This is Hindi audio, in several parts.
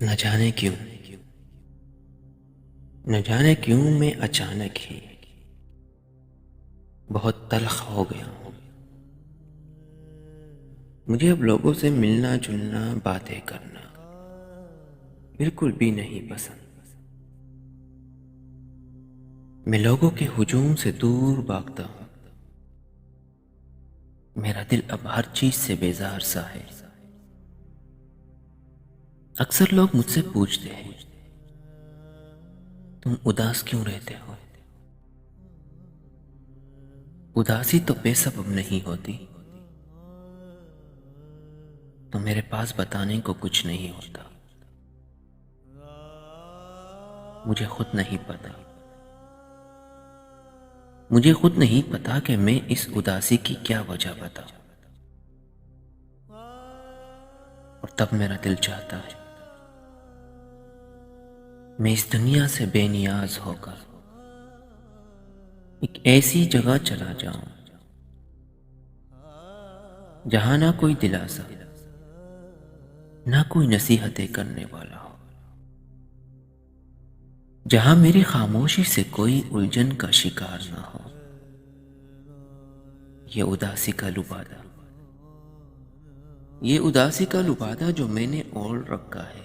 न जाने क्यों मैं अचानक ही बहुत तल्ख हो गया हूँ। मुझे अब लोगों से मिलना जुलना, बातें करना बिल्कुल भी नहीं पसंद। मैं लोगों के हुजूम से दूर भागता हूँ। मेरा दिल अब हर चीज से बेजार सा है। अक्सर लोग मुझसे पूछते हैं, तुम उदास क्यों रहते हो? उदासी तो बेसबब नहीं होती। तो मेरे पास बताने को कुछ नहीं होता। मुझे खुद नहीं पता। मुझे खुद नहीं पता कि मैं इस उदासी की क्या वजह बताऊं। और तब मेरा दिल चाहता है मैं इस दुनिया से बेनियाज होकर एक ऐसी जगह चला जाऊं जहां ना कोई दिलासा, ना कोई नसीहतें करने वाला हो। जहां मेरी खामोशी से कोई उलझन का शिकार ना हो। ये उदासी का लुबादा जो मैंने ओढ़ रखा है,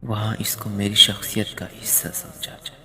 वहां इसको मेरी शख्सियत का हिस्सा समझा जाए।